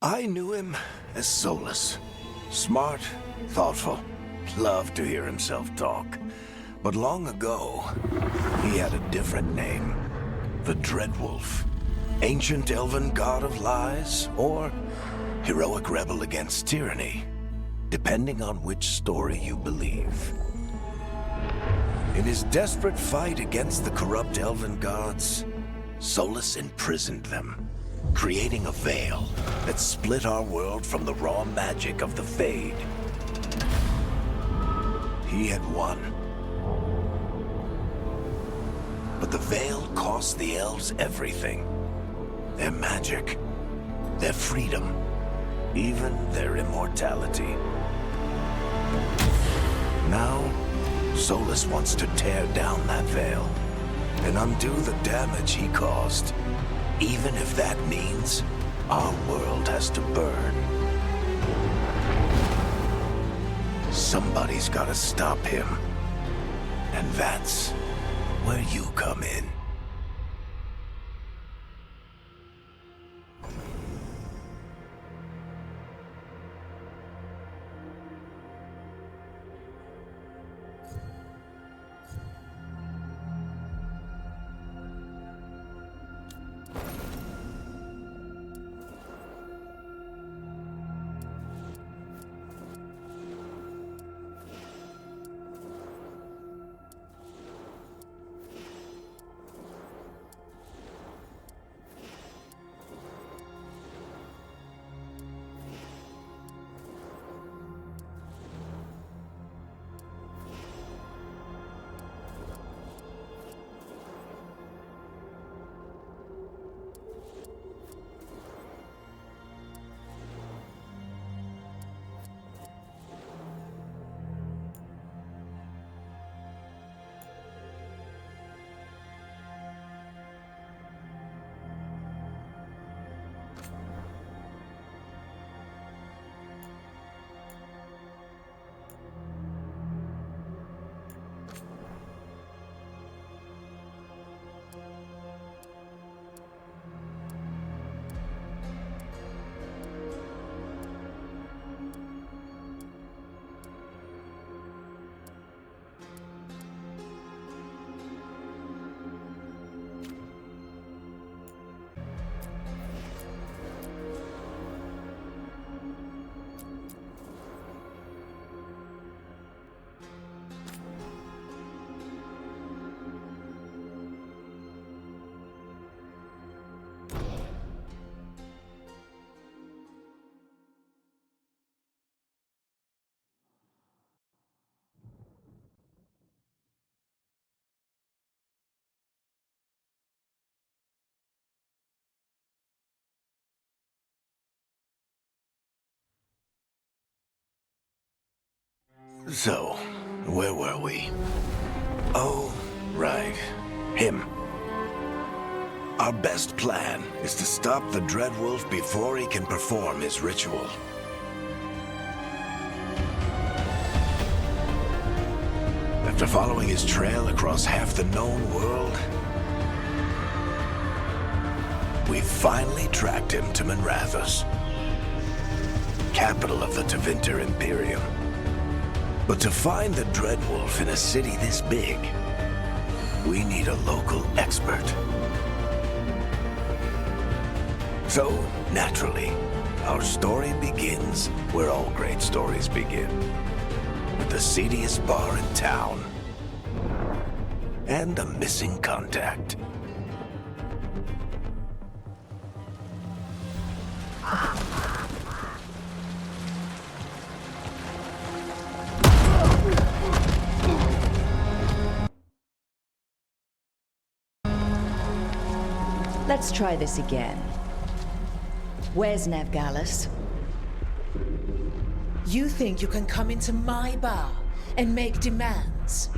I knew him as Solus. Smart, thoughtful, loved to hear himself talk. But long ago, he had a different name. The Dreadwolf. Ancient elven god of lies, or heroic rebel against tyranny, depending on which story you believe. In his desperate fight against the corrupt elven gods, Solus imprisoned them, creating a veil that split our world from the raw magic of the Fade. He had won. But the veil cost the elves everything. Their magic, their freedom, even their immortality. Now, Solus wants to tear down that veil and undo the damage he caused, even if that means our world has to burn. Somebody's gotta stop him, and that's where you come in. So, where were we? Oh, right. Him. Our best plan is to stop the Dreadwolf before he can perform his ritual. After following his trail across half the known world, we finally tracked him to Minrathous, capital of the Tevinter Imperium. But to find the Dreadwolf in a city this big, we need a local expert. So, naturally, our story begins where all great stories begin. With the seediest bar in town. And a missing contact. Let's try this again. Where's Nevgalis? You think you can come into my bar and make demands?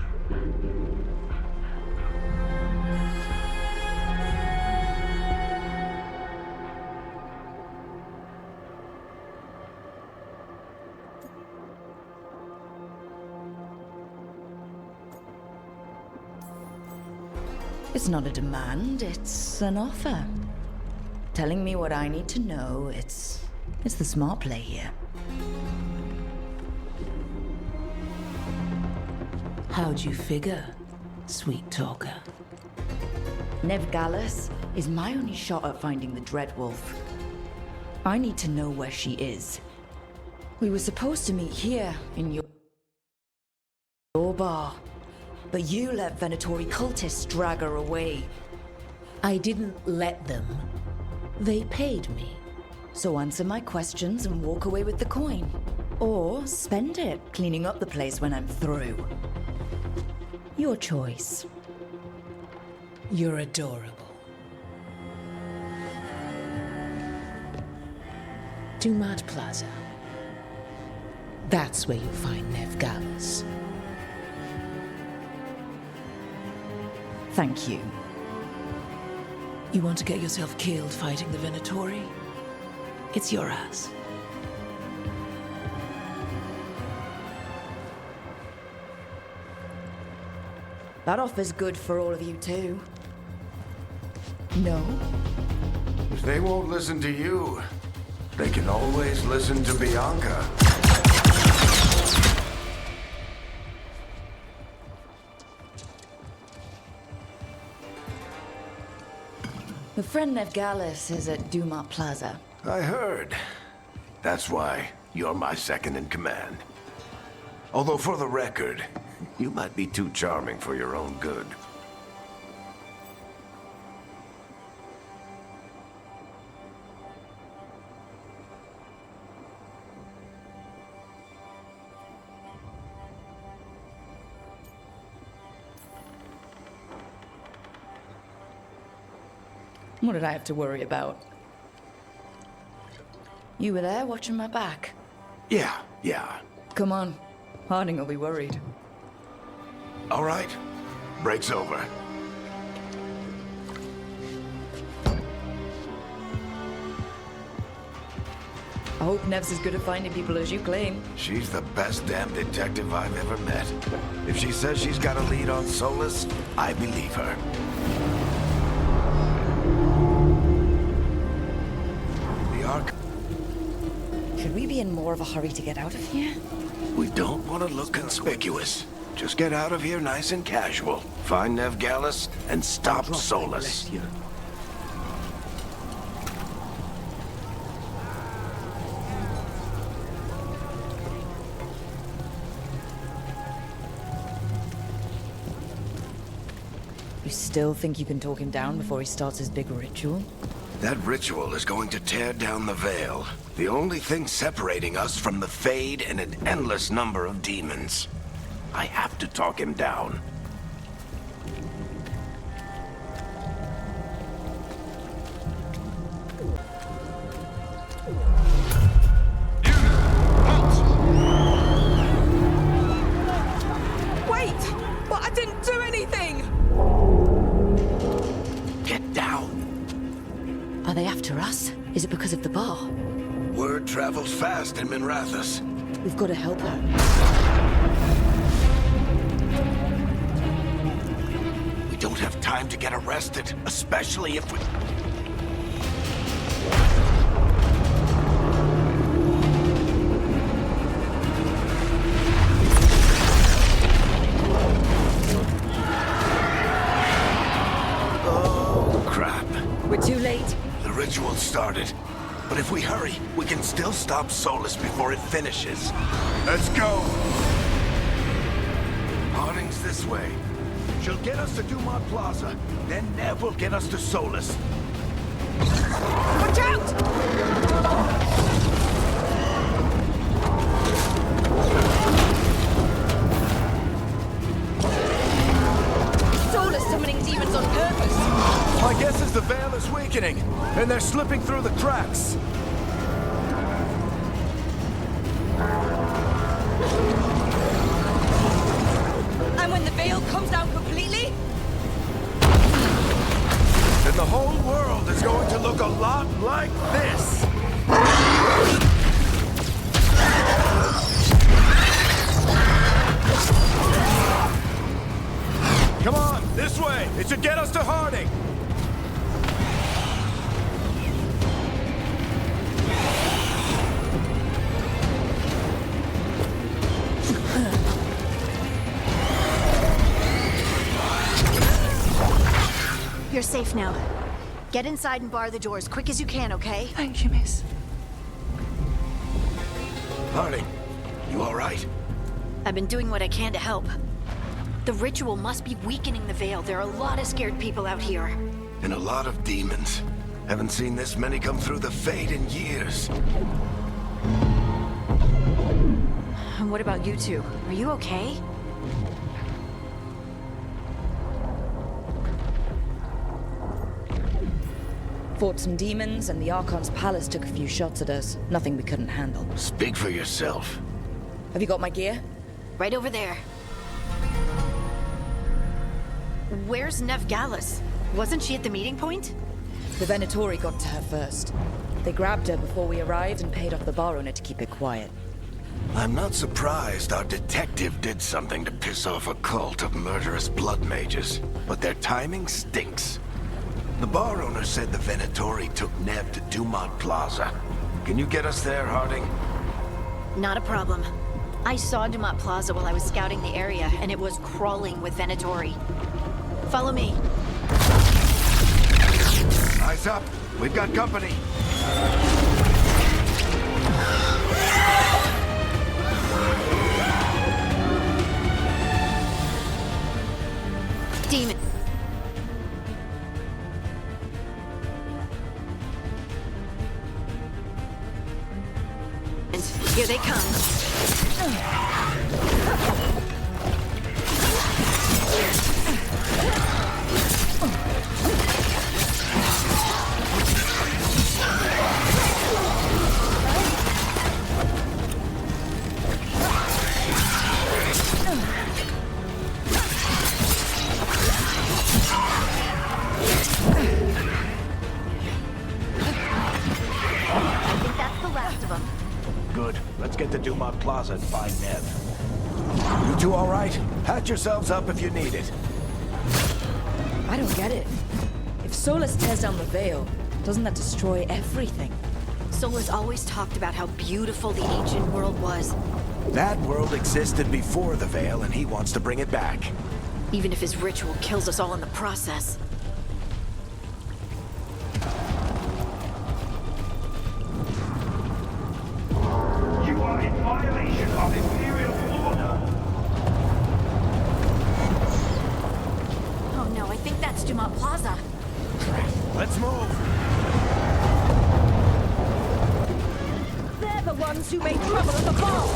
It's not a demand, it's an offer. Telling me what I need to know, it's It's the smart play here. How'd you figure, sweet talker? Nev Gallus is my only shot at finding the Dreadwolf. I need to know where she is. We were supposed to meet here, in your bar. But you let Venatori cultists drag her away. I didn't let them. They paid me. So answer my questions and walk away with the coin. Or spend it cleaning up the place when I'm through. Your choice. You're adorable. Dumat Plaza. That's where you'll find Nev Gallus. Thank you. You want to get yourself killed fighting the Venatori? It's your ass. That offer's good for all of you too. No? If they won't listen to you, they can always listen to Bianca. My friend Nev Gallus is at Dumat Plaza. I heard. That's why you're my second in command. Although for the record, you might be too charming for your own good. What did I have to worry about? You were there watching my back. Yeah. Come on. Harding will be worried. All right. Break's over. I hope Nev's as good at finding people as you claim. She's the best damn detective I've ever met. If she says she's got a lead on Solus, I believe her. The Ark... Should we be in more of a hurry to get out of here? We don't want to look conspicuous. Just get out of here nice and casual. Find Nev Gallus and stop Solus. You still think you can talk him down before he starts his big ritual? That ritual is going to tear down the veil. The only thing separating us from the Fade and an endless number of demons. I have to talk him down. Wait! But I didn't do anything! Get down. Are they after us? Is it because of the bar? Word travels fast in Minrathous. We've got to help her. We don't have time to get arrested, especially if we... Oh, crap. We're too late. The ritual started. But if we hurry, we can still stop Solus before it finishes. Let's go! Harding's this way. She'll get us to Dumat Plaza. Then Nev will get us to Solus. Watch out! Solus summoning demons on purpose. My guess is the veil is weakening, and they're slipping through the cracks. And when the veil comes down completely? Then the whole world is going to look a lot like this. Come on, this way. It should get us to Harding. safe now. Get inside and bar the door as quick as you can, okay? Thank you, miss. Harding, you all right? I've been doing what I can to help. The ritual must be weakening the Veil. There are a lot of scared people out here. And a lot of demons. Haven't seen this many come through the Fade in years. And what about you two? Are you okay? Fought some demons, and the Archon's palace took a few shots at us. Nothing we couldn't handle. Speak for yourself. Have you got my gear? Right over there. Where's Nev Gallus? Wasn't she at the meeting point? The Venatori got to her first. They grabbed her before we arrived and paid off the bar owner to keep it quiet. I'm not surprised our detective did something to piss off a cult of murderous blood mages, but their timing stinks. The bar owner said the Venatori took Nev to Dumont Plaza. Can you get us there, Harding? Not a problem. I saw Dumont Plaza while I was scouting the area, and it was crawling with Venatori. Follow me. Eyes up. We've got company. Demon. And here they come. Good. Let's get to Dumont Plaza and find Nev. You two all right? Patch yourselves up if you need it. I don't get it. If Solus tears down the Veil, doesn't that destroy everything? Solus always talked about how beautiful the ancient world was. That world existed before the Veil, and he wants to bring it back. Even if his ritual kills us all in the process. You are in violation of Imperial order. Oh no, I think that's Dumont Plaza. Let's move. They're the ones who made trouble at the ball!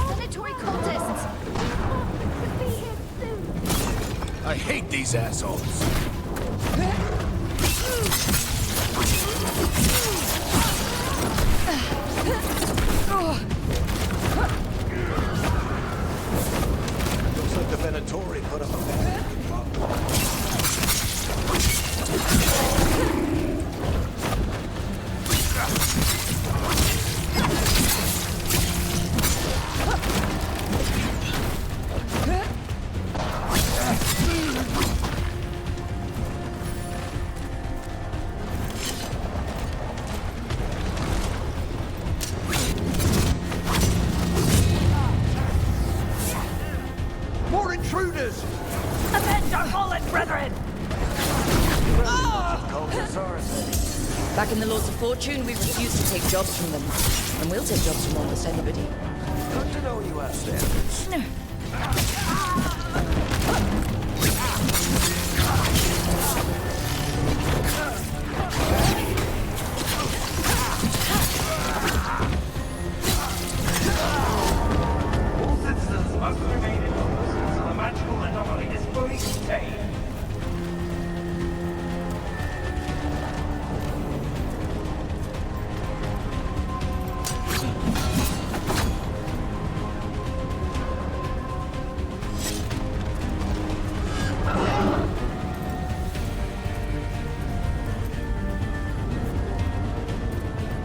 Venatori cultists! Be here soon! I hate these assholes. Looks like the Venatori put up a bad. More intruders! Avenge our fallen brethren! Back in the Lords of Fortune, we refuse to take jobs from them. And we'll take jobs from almost anybody. Good to know you have standards. All citizens must remain in office until the magical anomaly is fully contained.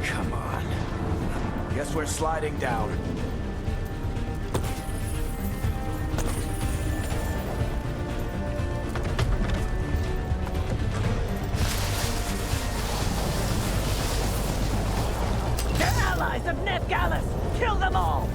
Come on. Guess we're sliding down. They're allies of Nev Gallus! Kill them all!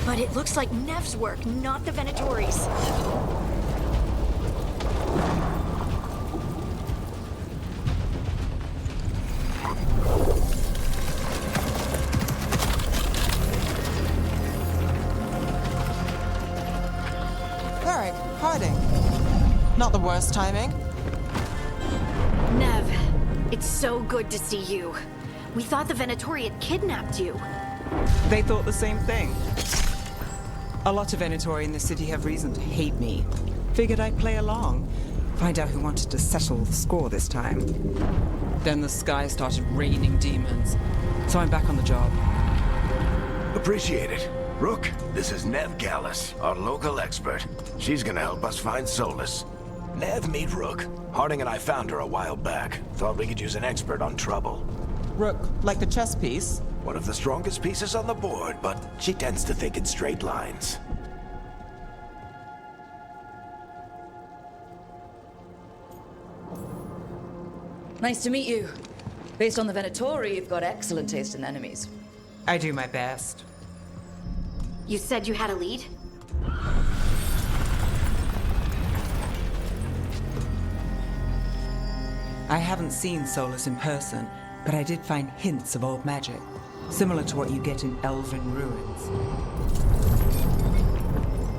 But it looks like Nev's work, not the Venatori's. Varric, hiding. Not the worst timing. Nev, it's so good to see you. We thought the Venatori had kidnapped you. They thought the same thing. A lot of Venatori in the city have reason to hate me. Figured I'd play along, find out who wanted to settle the score this time. Then the sky started raining demons, so I'm back on the job. Appreciate it. Rook, this is Nev Gallus, our local expert. She's gonna help us find Solus. Nev, meet Rook. Harding and I found her a while back. Thought we could use an expert on trouble. Rook, like the chess piece. One of the strongest pieces on the board, but she tends to think in straight lines. Nice to meet you. Based on the Venatori, you've got excellent taste in enemies. I do my best. You said you had a lead? I haven't seen Solus in person, but I did find hints of old magic, similar to what you get in elven ruins.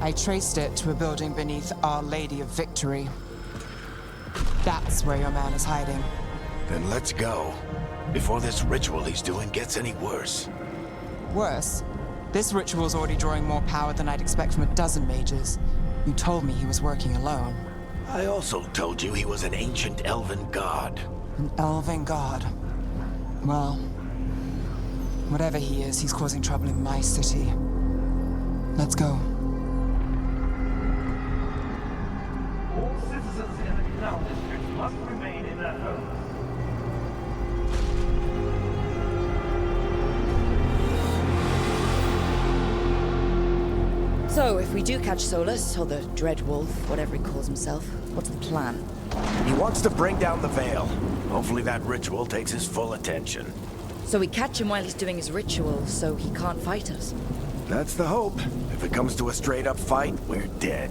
I traced it to a building beneath Our Lady of Victory. That's where your man is hiding. Then let's go. Before this ritual he's doing gets any worse. Worse, this ritual's already drawing more power than I'd expect from a dozen mages. You told me he was working alone. I also told you he was an ancient elven god. An elven god. Well, whatever he is, he's causing trouble in my city. Let's go. All citizens in the canal district must remain in their homes. So, if we do catch Solus, or the Dread Wolf, whatever he calls himself, what's the plan? He wants to bring down the veil. Hopefully that ritual takes his full attention. So we catch him while he's doing his ritual, so he can't fight us. That's the hope. If it comes to a straight-up fight, we're dead.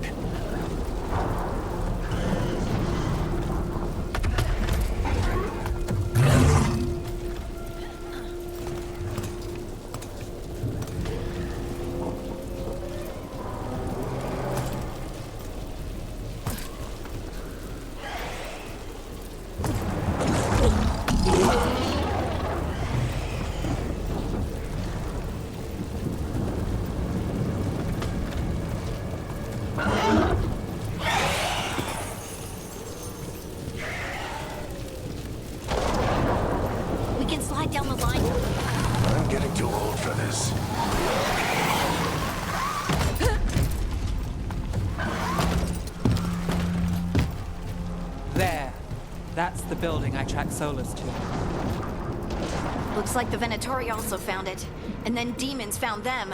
We can slide down the line. I'm getting too old for this. There. That's the building I tracked Solus to. Looks like the Venatori also found it. And then demons found them.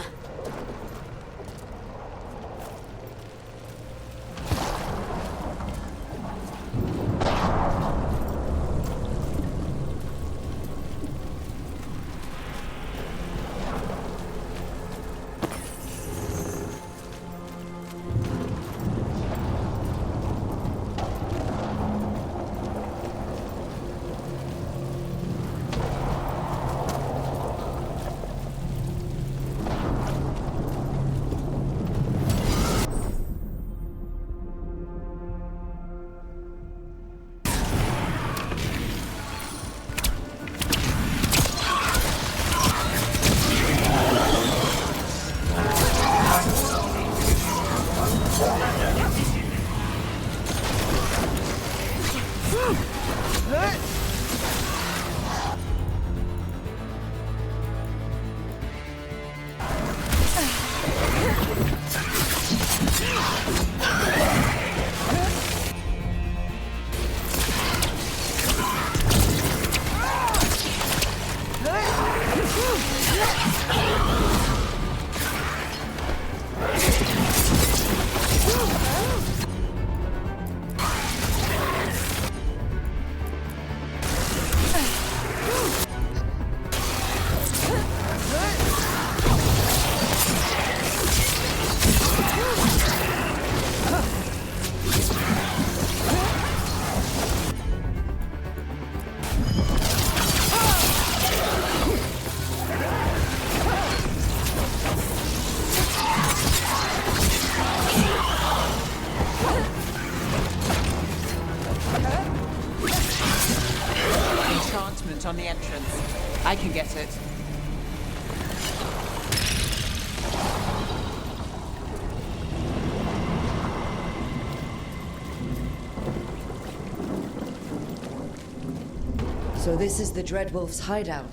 So this is the Dreadwolf's hideout.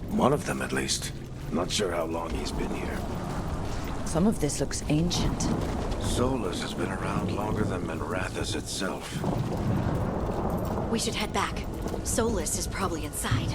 One of them, at least. Not sure how long he's been here. Some of this looks ancient. Solus has been around longer than Minrathous itself. We should head back. Solus is probably inside.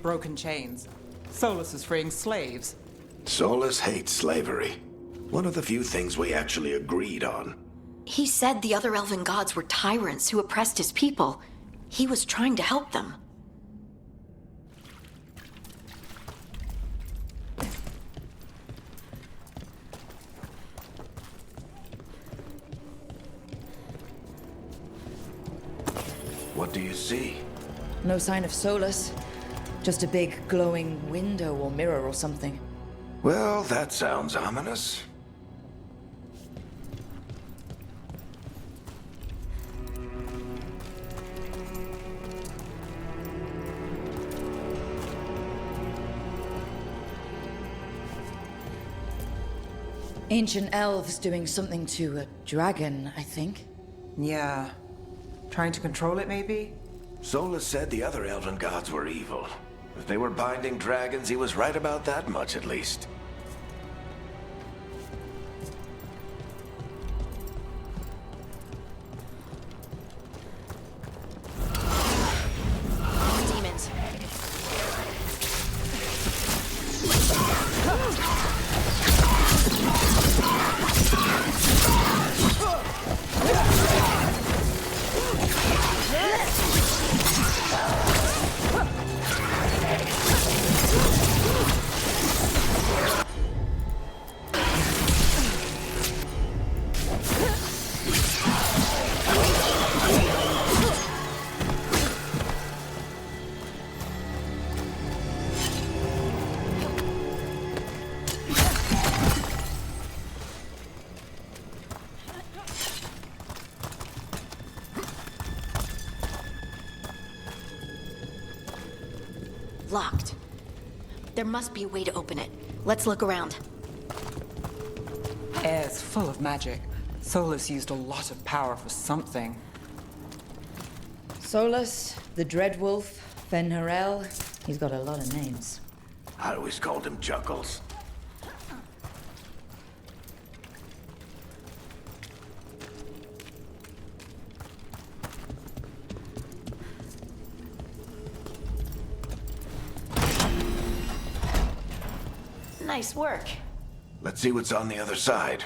Broken chains. Solus is freeing slaves. Solus hates slavery. One of the few things we actually agreed on. He said the other elven gods were tyrants who oppressed his people. He was trying to help them. What do you see? No sign of Solus. Just a big glowing window or mirror or something. Well, that sounds ominous. Ancient elves doing something to a dragon, I think. Yeah. Trying to control it, maybe? Solus said the other elven gods were evil. If they were binding dragons, he was right about that much, at least. Demons. Locked. There must be a way to open it. Let's look around. Air's full of magic. Solus used a lot of power for something. Solus, the Dreadwolf, Fen'Harel. He's got a lot of names. I always called him Chuckles. Nice work. Let's see what's on the other side.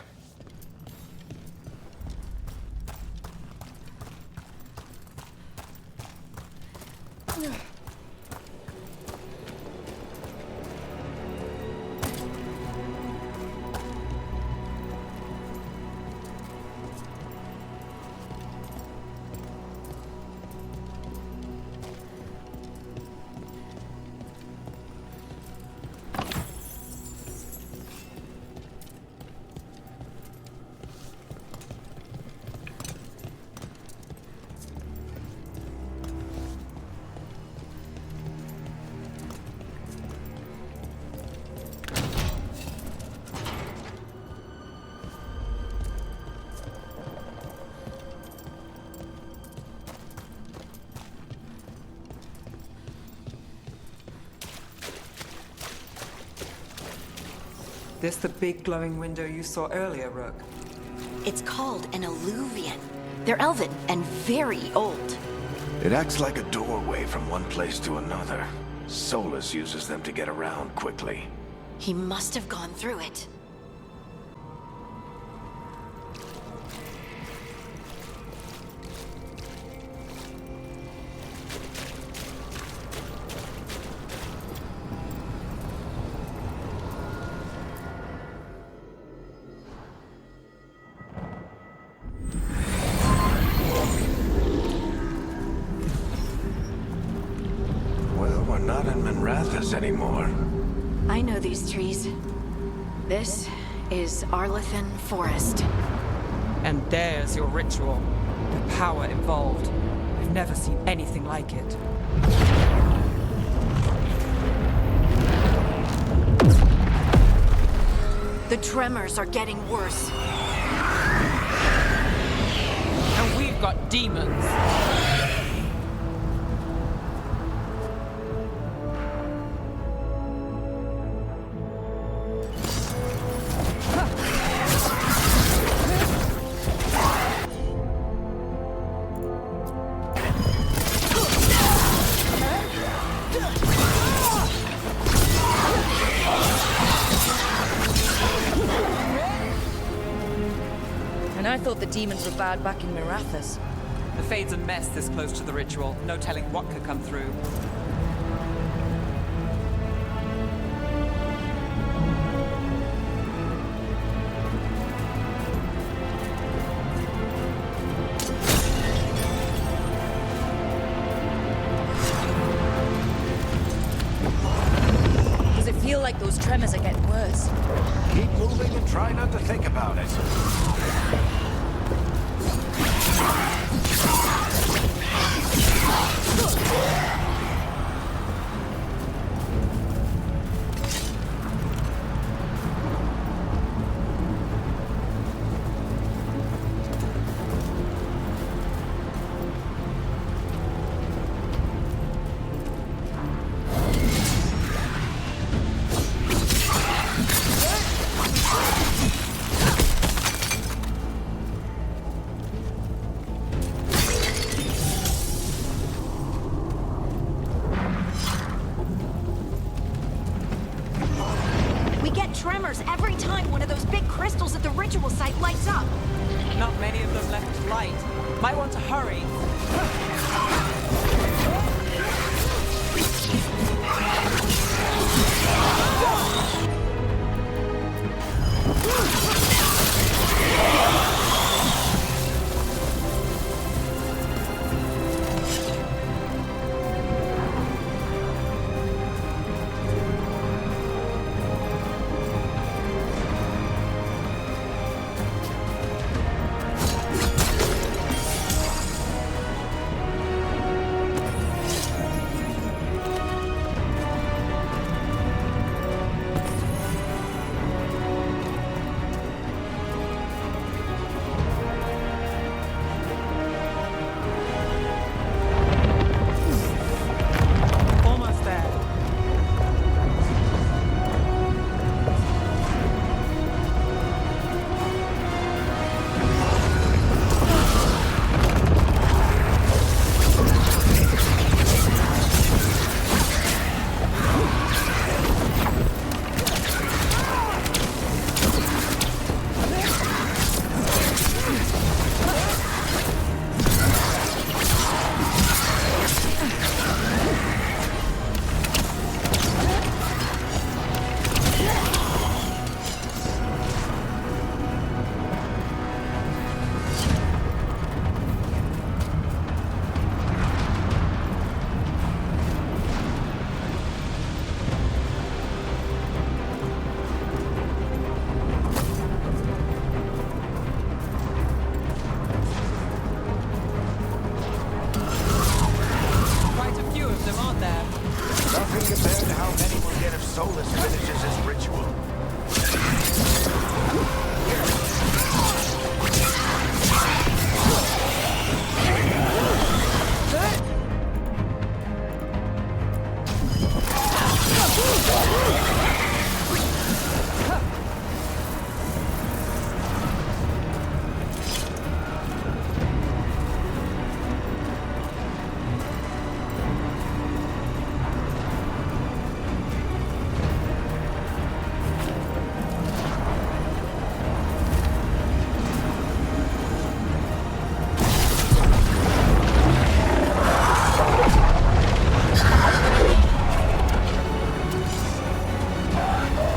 This the big glowing window you saw earlier, Rook? It's called an alluvian. They're elven and very old. It acts like a doorway from one place to another. Solus uses them to get around quickly. He must have gone through it. us anymore. I know these trees. This is Arlethan Forest. And there's your ritual. The power involved. I've never seen anything like it. The tremors are getting worse. And we've got demons. And I thought the demons were bad back in Mirathas. The Fade's a mess this close to the ritual. No telling what could come through. Does it feel like those tremors are getting worse? Keep moving and try not to think about it. We get tremors every time one of those big crystals at the ritual site lights up. Not many of them left to light. Might want to hurry. Almost there. Quite a few of them, aren't there? Nothing compared to how many we'll get if Solus finishes his ritual.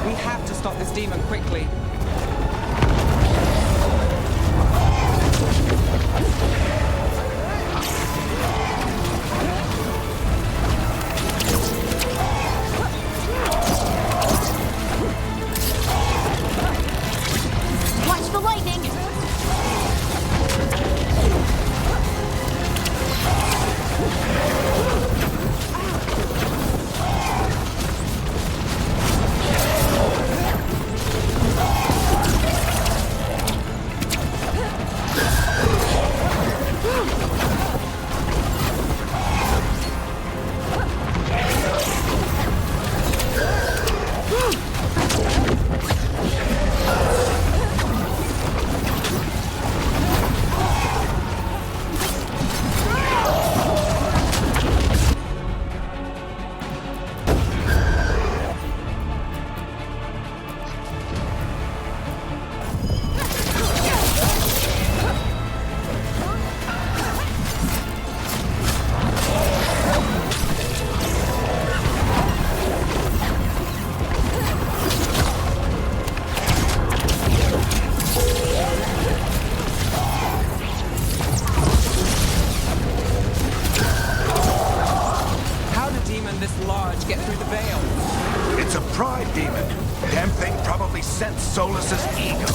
We have to stop this demon quickly. sense Solus's ego.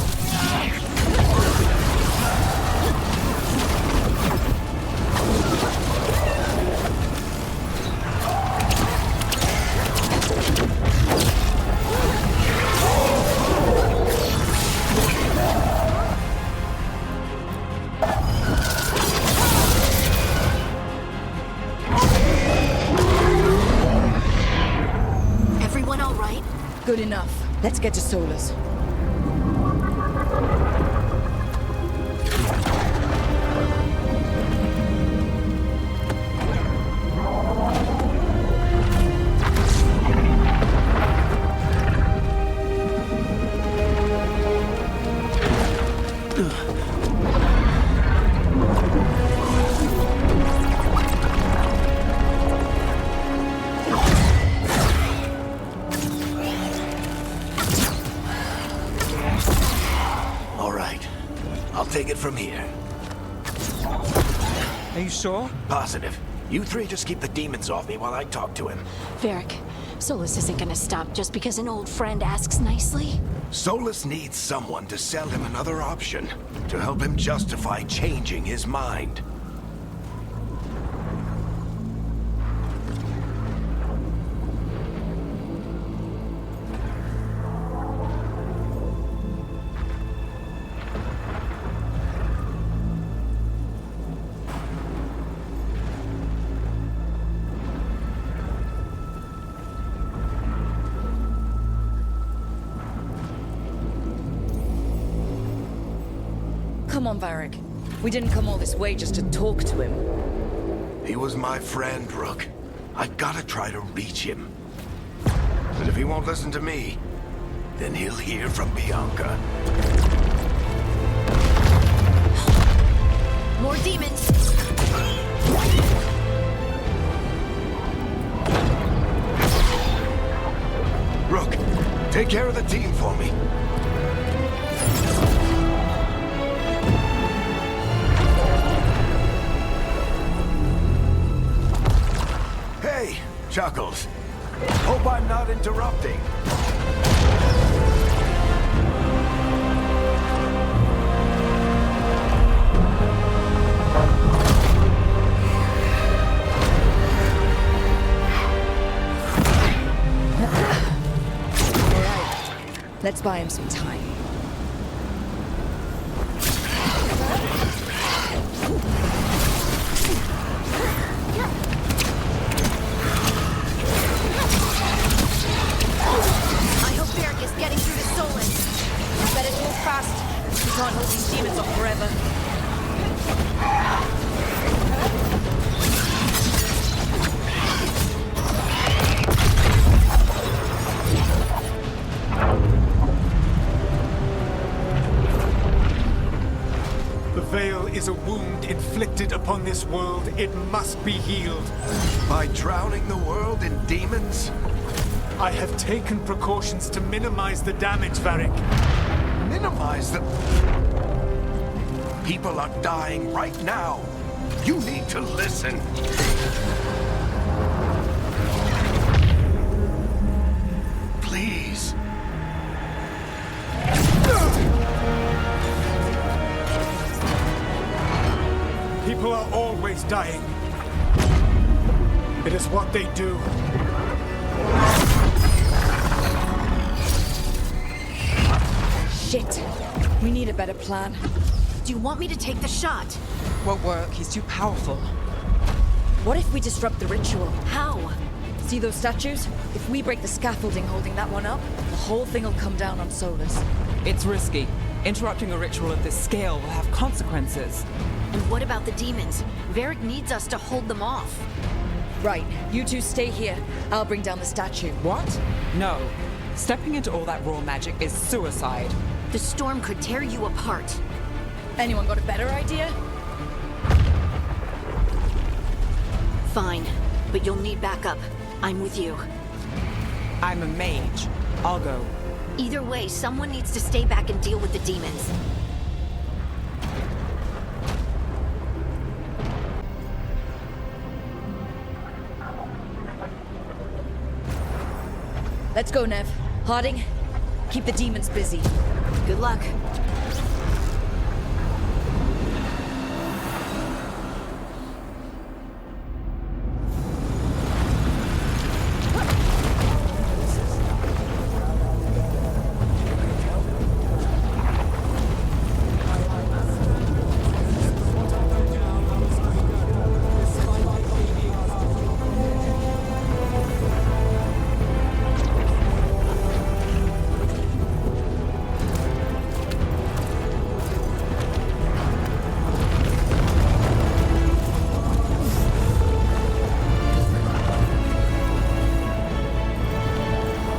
Everyone all right? Good enough. Let's get to Solus. All right. I'll take it from here. Are you sure? Positive. You three just keep the demons off me while I talk to him. Varric, Solus isn't gonna stop just because an old friend asks nicely. Solus needs someone to sell him another option, to help him justify changing his mind. Come on, Varric. We didn't come all this way just to talk to him. He was my friend, Rook. I've gotta try to reach him. But if he won't listen to me, then he'll hear from Bianca. More demons! Rook, take care of the team for me. Hey, Chuckles. Hope I'm not interrupting. Let's buy him some time. I hope Varric is getting through to Solus. Better move fast. We can't hold these demons off forever. The Veil is a wound inflicted upon this world. It must be healed. By drowning the world in demons? I have taken precautions to minimize the damage, Varric. Minimize the... People are dying right now. You need to listen. Please. People are always dying. It is what they do. Shit. We need a better plan. Do you want me to take the shot? Won't work. He's too powerful. What if we disrupt the ritual? How? See those statues? If we break the scaffolding holding that one up, the whole thing will come down on Solus. It's risky. Interrupting a ritual of this scale will have consequences. And what about the demons? Varric needs us to hold them off. Right. You two stay here. I'll bring down the statue. What? No. Stepping into all that raw magic is suicide. The storm could tear you apart. Anyone got a better idea? Fine, but you'll need backup. I'm with you. I'm a mage. I'll go. Either way, someone needs to stay back and deal with the demons. Let's go, Nev. Harding, Keep the demons busy. Good luck.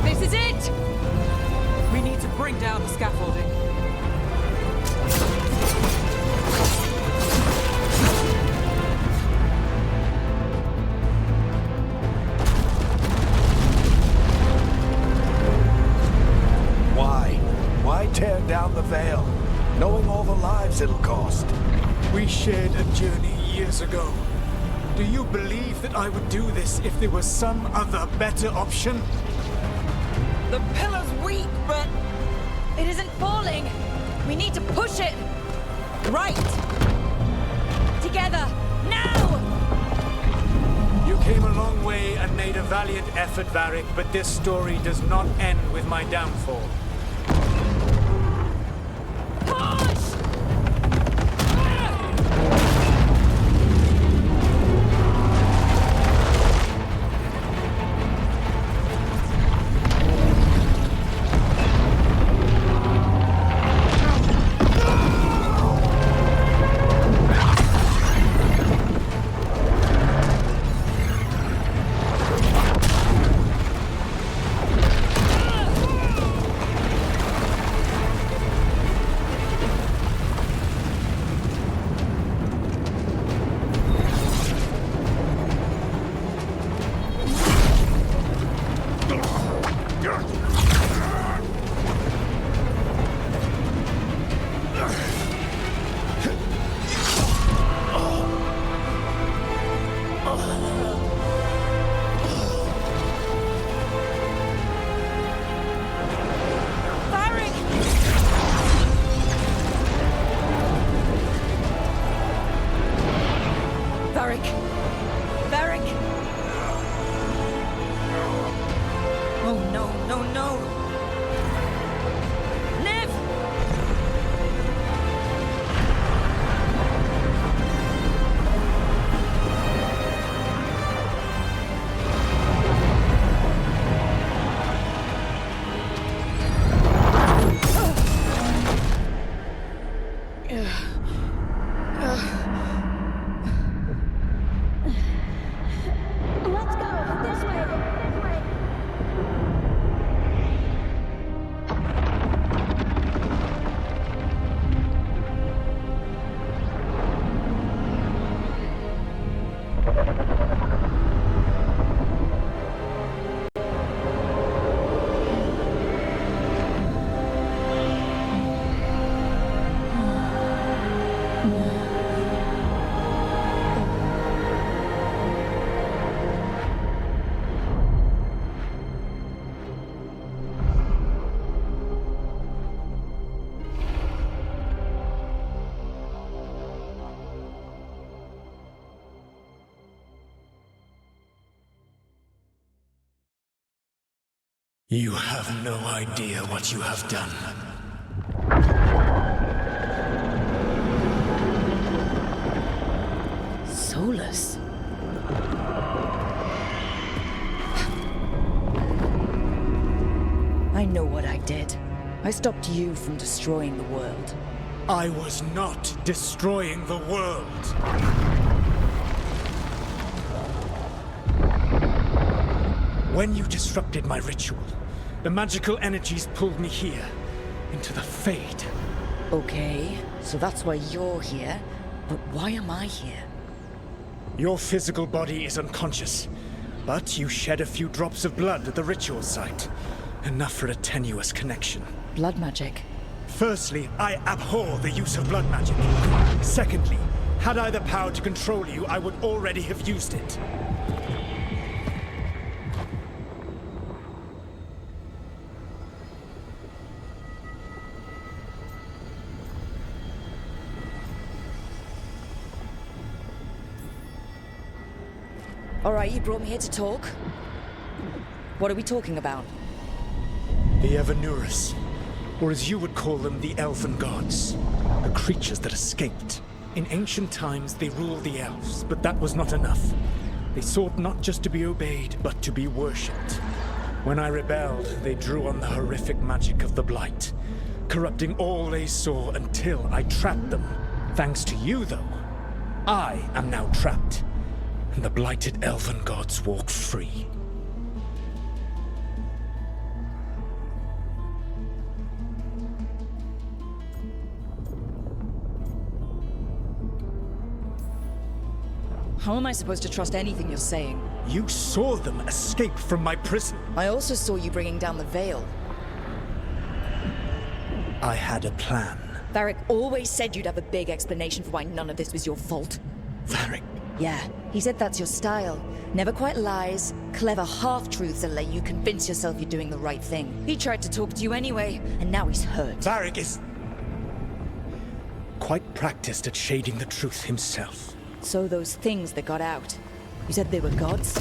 This is it! We need to bring down the scaffolding. Why tear down the Veil, knowing all the lives it'll cost? We shared a journey years ago. Do you believe that I would do this if there was some other better option? The pillar's weak, but... It isn't falling! We need to push it! Right! Together! Now! You came a long way and made a valiant effort, Varric, but this story does not end with my downfall. Push! You have no idea what you have done. Solus? I know what I did. I stopped you from destroying the world. I was not destroying the world. When you disrupted my ritual, the magical energies pulled me here, into the Fade. Okay, so that's why you're here. But why am I here? Your physical body is unconscious, but you shed a few drops of blood at the ritual site. Enough for a tenuous connection. Blood magic? Firstly, I abhor the use of blood magic. Secondly, had I the power to control you, I would already have used it. All right, you brought me here to talk. What are we talking about? The Evanurus, or as you would call them, the Elven Gods. The creatures that escaped. In ancient times, they ruled the elves, but that was not enough. They sought not just to be obeyed, but to be worshipped. When I rebelled, they drew on the horrific magic of the Blight, corrupting all they saw until I trapped them. Thanks to you, though, I am now trapped, and the blighted Elven Gods walk free. How am I supposed to trust anything you're saying? You saw them escape from my prison. I also saw you bringing down the veil. I had a plan. Varric always said you'd have a big explanation for why none of this was your fault. Varric. Yeah, he said that's your style. Never quite lies, clever half-truths that let you convince yourself you're doing the right thing. He tried to talk to you anyway, and now he's hurt. Varric is quite practiced at shading the truth himself. So those things that got out, you said they were gods?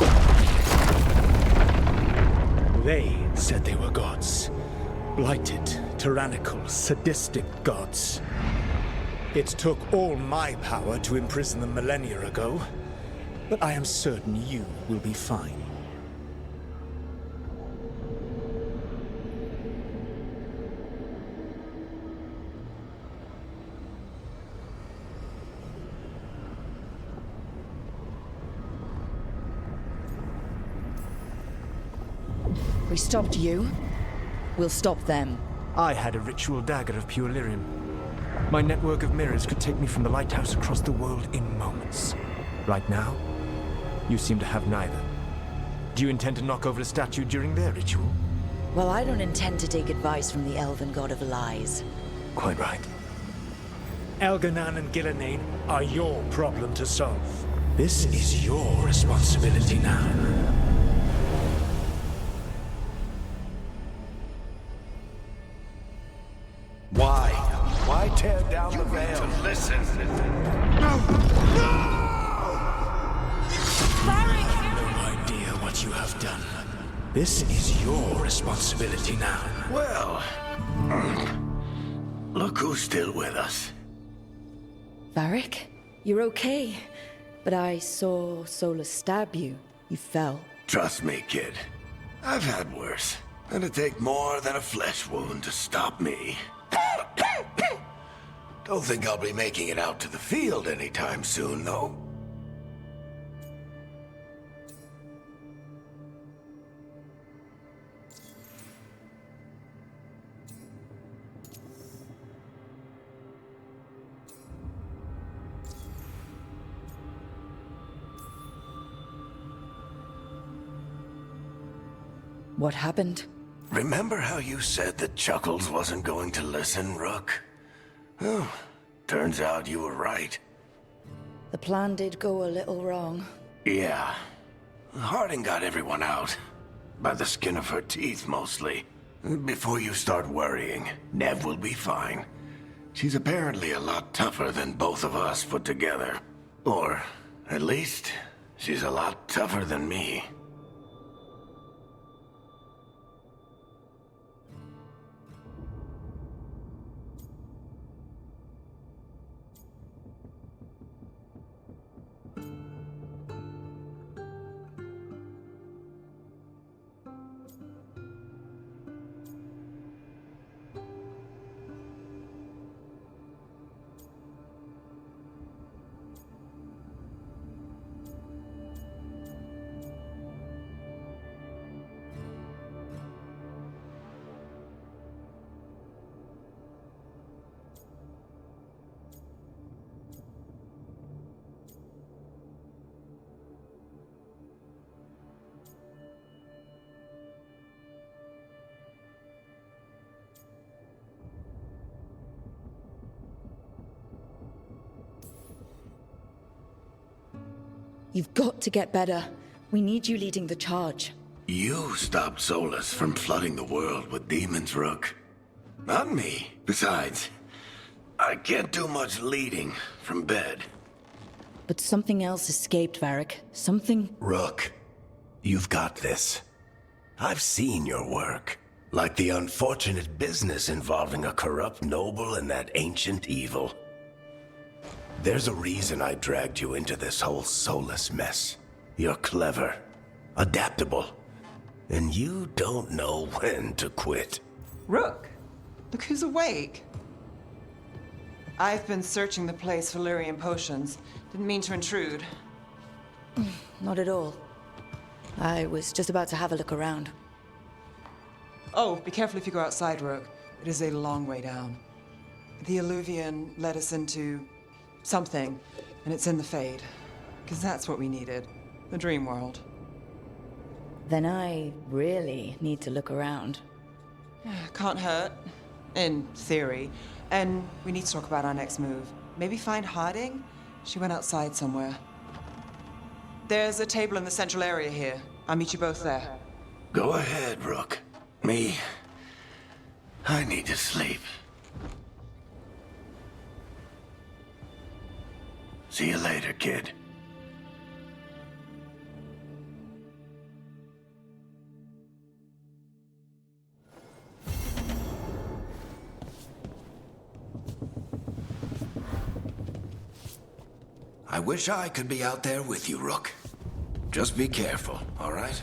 They said they were gods. Blighted, tyrannical, sadistic gods. It took all my power to imprison them millennia ago, but I am certain you will be fine. We stopped you. We'll stop them. I had a ritual dagger of pure lyrium. My network of mirrors could take me from the lighthouse across the world in moments. Right now, you seem to have neither. Do you intend to knock over a statue during their ritual? Well, I don't intend to take advice from the elven god of lies. Quite right. Elganan and Gillenane are your problem to solve. This is your responsibility now. Why? Why tear down the veil? To listen. No idea what you have done. This is your responsibility now. Well, look who's still with us. Varric, you're okay. But I saw Solus stab you. You fell. Trust me, kid. I've had worse. It'd take more than a flesh wound to stop me. Don't think I'll be making it out to the field anytime soon, though. What happened? Remember how you said that Chuckles wasn't going to listen, Rook? Oh, turns out you were right. The plan did go a little wrong. Yeah. Harding got everyone out. By the skin of her teeth, mostly. Before you start worrying, Nev will be fine. She's apparently a lot tougher than both of us put together. Or, at least, she's a lot tougher than me. You've got to get better. We need you leading the charge. You stopped Solus from flooding the world with demons, Rook. Not me. Besides, I can't do much leading from bed. But something else escaped, Varric. Something... Rook, you've got this. I've seen your work. Like the unfortunate business involving a corrupt noble and that ancient evil. There's a reason I dragged you into this whole soulless mess. You're clever, adaptable, and you don't know when to quit. Rook, look who's awake. I've been searching the place for lyrium potions. Didn't mean to intrude. Not at all. I was just about to have a look around. Oh, be careful if you go outside, Rook. It is a long way down. The Illuvian led us into something, and it's in the Fade. Because that's what we needed. The dream world. Then I really need to look around. Can't hurt. In theory. And we need to talk about our next move. Maybe find hiding? She went outside somewhere. There's a table in the central area here. I'll meet you both there. Go ahead, Rook. Me, I need to sleep. See you later, kid. I wish I could be out there with you, Rook. Just be careful, all right?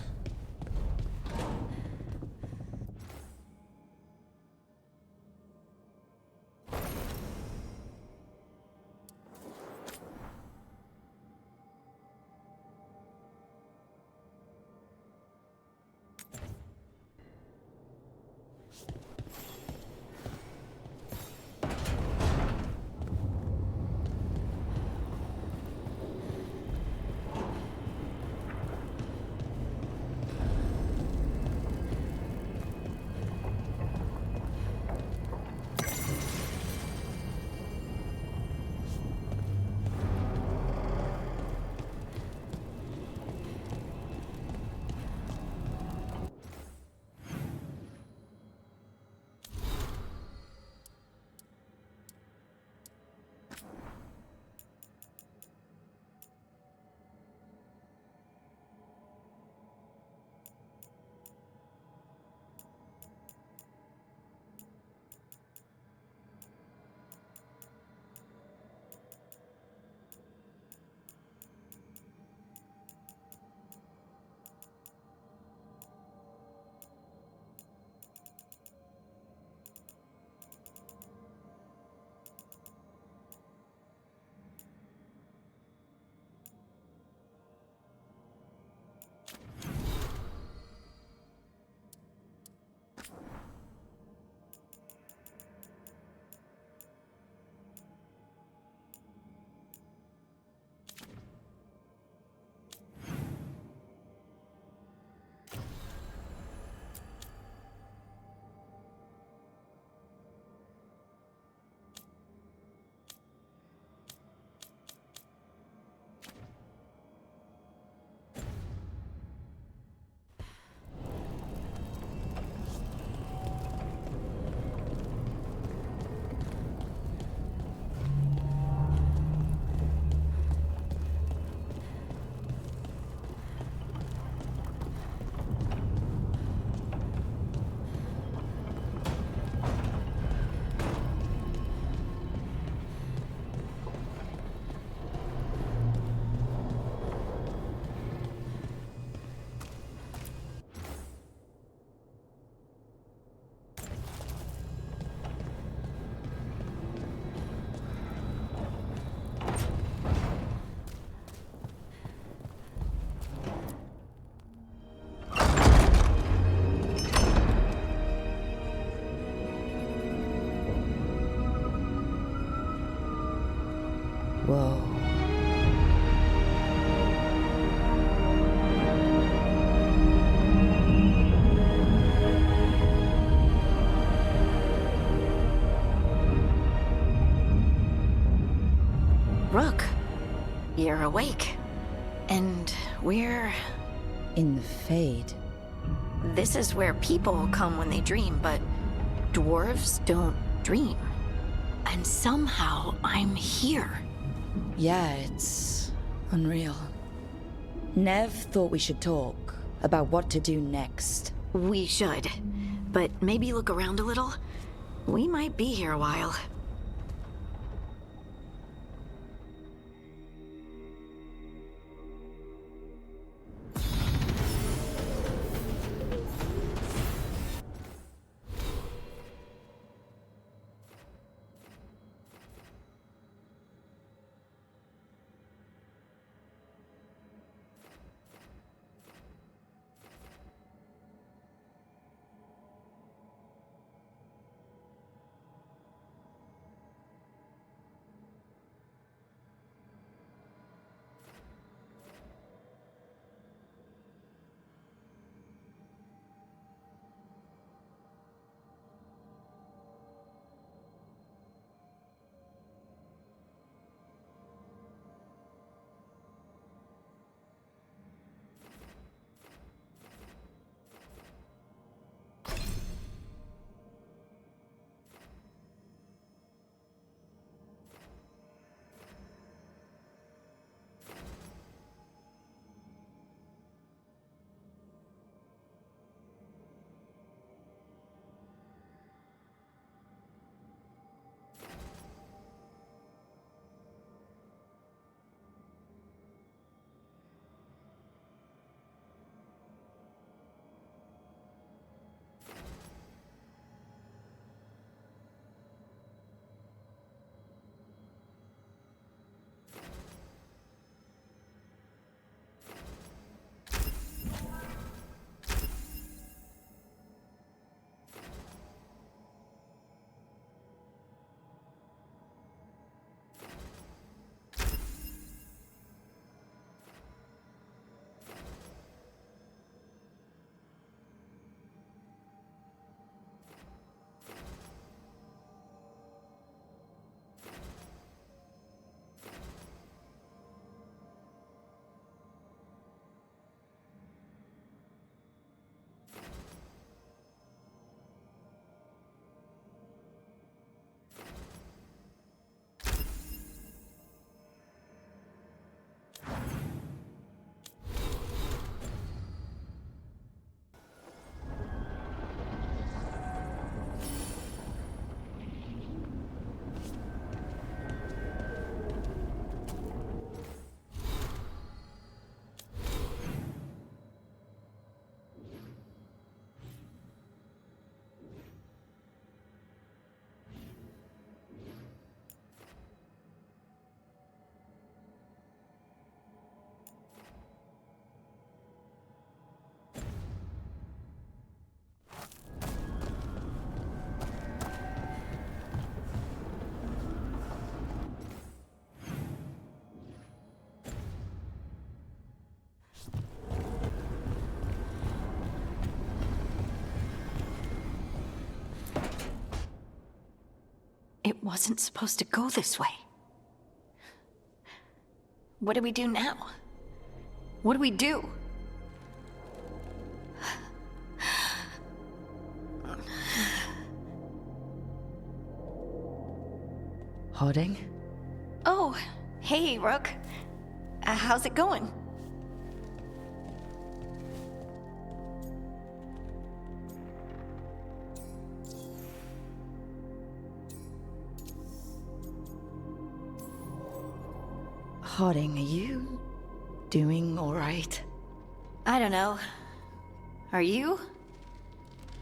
Whoa. Rook, you're awake. And we're... In the Fade. This is where people come when they dream, but dwarves don't dream. And somehow I'm here. Yeah, it's Unreal. Nev thought we should talk about what to do next. We should. But maybe look around a little. We might be here a while. It wasn't supposed to go this way. What do we do now? What do we do? Harding? Oh, hey, Rook. How's it going? Harding, are you doing all right? I don't know. Are you?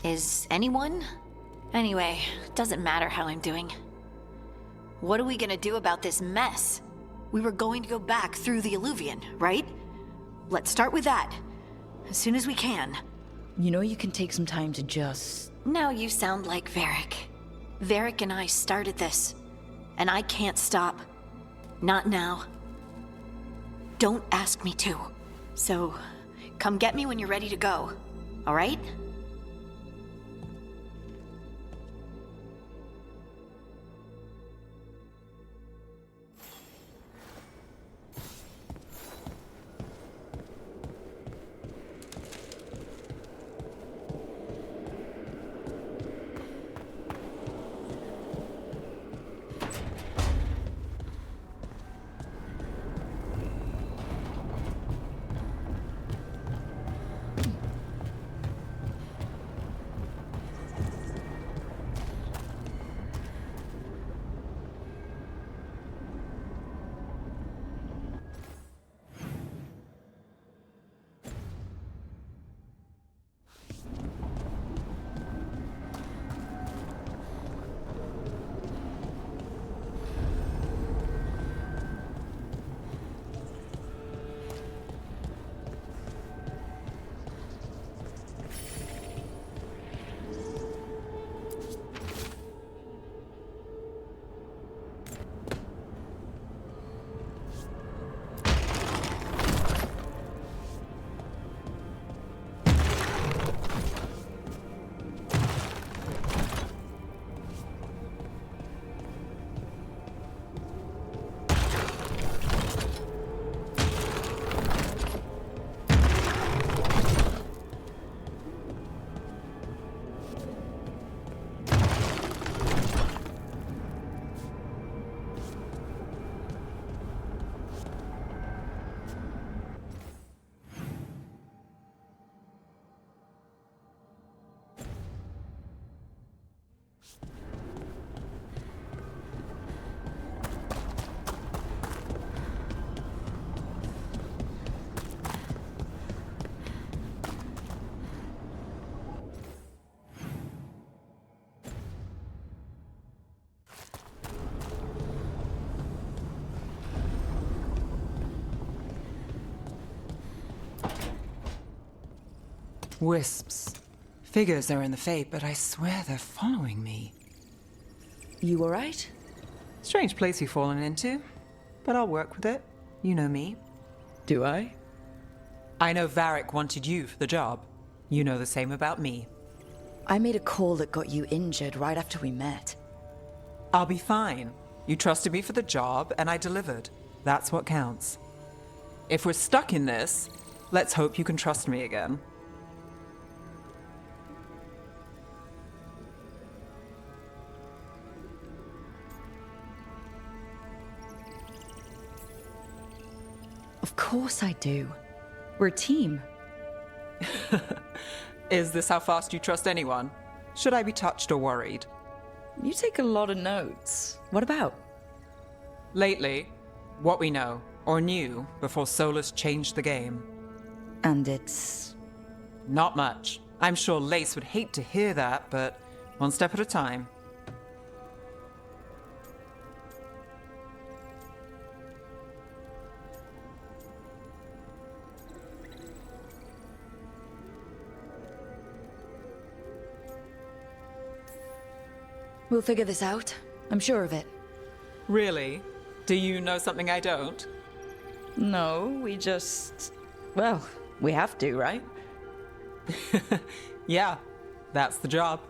Is anyone? Anyway, doesn't matter how I'm doing. What are we gonna do about this mess? We were going to go back through the Illuvian, right? Let's start with that. As soon as we can. You know you can take some time to just... Now you sound like Varric. Varric and I started this. And I can't stop. Not now. Don't ask me to. So, come get me when you're ready to go. All right? Wisps. Figures they're in the Fate, but I swear they're following me. You alright? Strange place you've fallen into, but I'll work with it. You know me. Do I? I know Varric wanted you for the job. You know the same about me. I made a call that got you injured right after we met. I'll be fine. You trusted me for the job, and I delivered. That's what counts. If we're stuck in this, let's hope you can trust me again. Of course I do. We're a team. Is this how fast you trust anyone? Should I be touched or worried? You take a lot of notes. What about? Lately, what we know, or knew, before Solus changed the game. And it's... Not much. I'm sure Lace would hate to hear that, but one step at a time. We'll figure this out. I'm sure of it. Really? Do you know something I don't? No, we just... Well, we have to, right? Yeah, that's the job.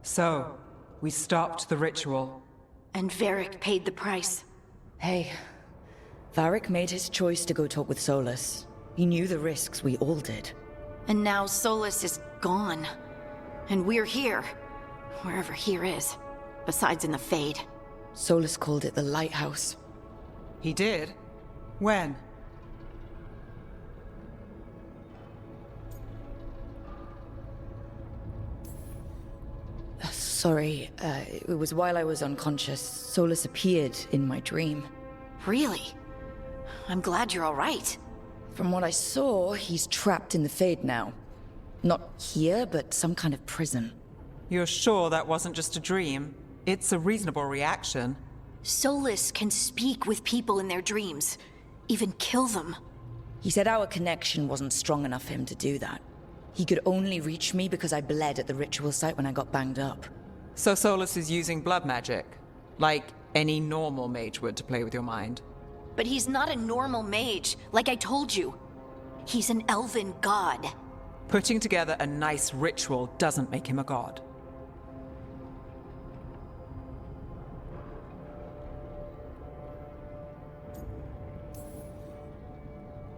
So, we stopped the ritual. And Varric paid the price. Hey, Varric made his choice to go talk with Solus. He knew the risks, we all did. And now Solus is gone. And we're here. Wherever here is. Besides in the Fade. Solus called it the Lighthouse. He did? When? Sorry, it was while I was unconscious. Solus appeared in my dream. Really? I'm glad you're all right. From what I saw, he's trapped in the Fade now. Not here, but some kind of prison. You're sure that wasn't just a dream? It's a reasonable reaction. Solus can speak with people in their dreams. Even kill them. He said our connection wasn't strong enough for him to do that. He could only reach me because I bled at the ritual site when I got banged up. So Solus is using blood magic? Like any normal mage would to play with your mind? But he's not a normal mage, like I told you. He's an elven god. Putting together a nice ritual doesn't make him a god.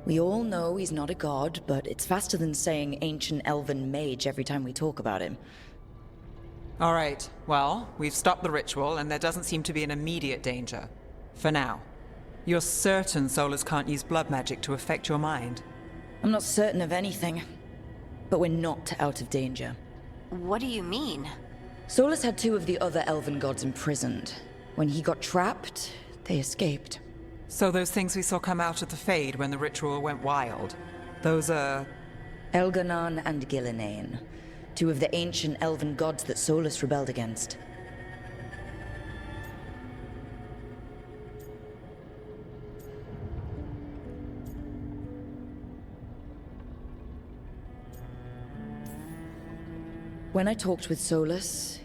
We all know he's not a god, but it's faster than saying ancient elven mage every time we talk about him. All right, well, we've stopped the ritual, and there doesn't seem to be an immediate danger. For now. You're certain Solus can't use blood magic to affect your mind? I'm not certain of anything, but we're not out of danger. What do you mean? Solus had two of the other elven gods imprisoned. When he got trapped, they escaped. So those things we saw come out of the Fade when the ritual went wild, those are... Elganon and Gillenane, two of the ancient elven gods that Solus rebelled against. When I talked with Solus,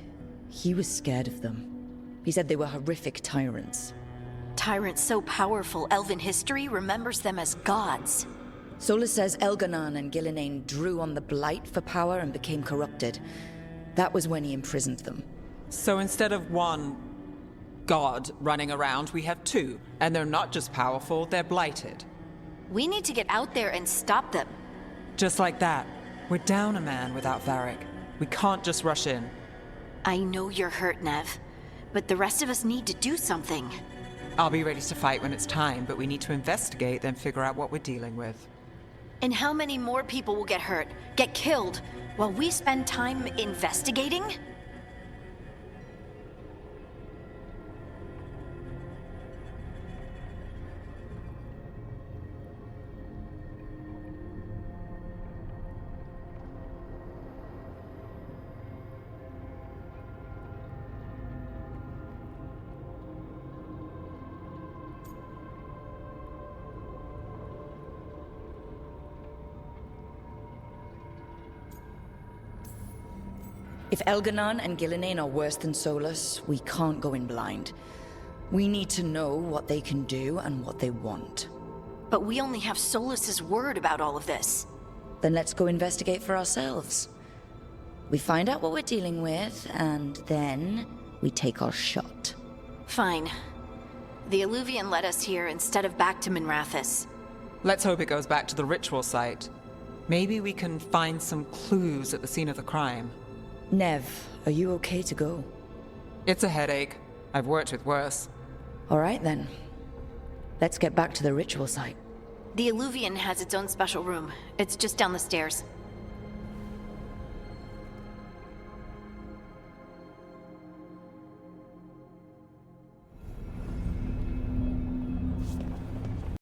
he was scared of them. He said they were horrific tyrants. Tyrants so powerful, elven history remembers them as gods. Solus says Elganon and Gillenane drew on the Blight for power and became corrupted. That was when he imprisoned them. So instead of one god running around, we have two. And they're not just powerful, they're blighted. We need to get out there and stop them. Just like that. We're down a man without Varric. We can't just rush in. I know you're hurt, Nev, but the rest of us need to do something. I'll be ready to fight when it's time, but we need to investigate, then figure out what we're dealing with. And how many more people will get hurt, get killed, while we spend time investigating? If Elganon and Gillenane are worse than Solus, we can't go in blind. We need to know what they can do and what they want. But we only have Solus's word about all of this. Then let's go investigate for ourselves. We find out what we're dealing with, and then we take our shot. Fine. The Illuvian led us here instead of back to Minrathous. Let's hope it goes back to the ritual site. Maybe we can find some clues at the scene of the crime. Nev, are you okay to go? It's a headache. I've worked with worse. All right then. Let's get back to the ritual site. The Illuvian has its own special room. It's just down the stairs.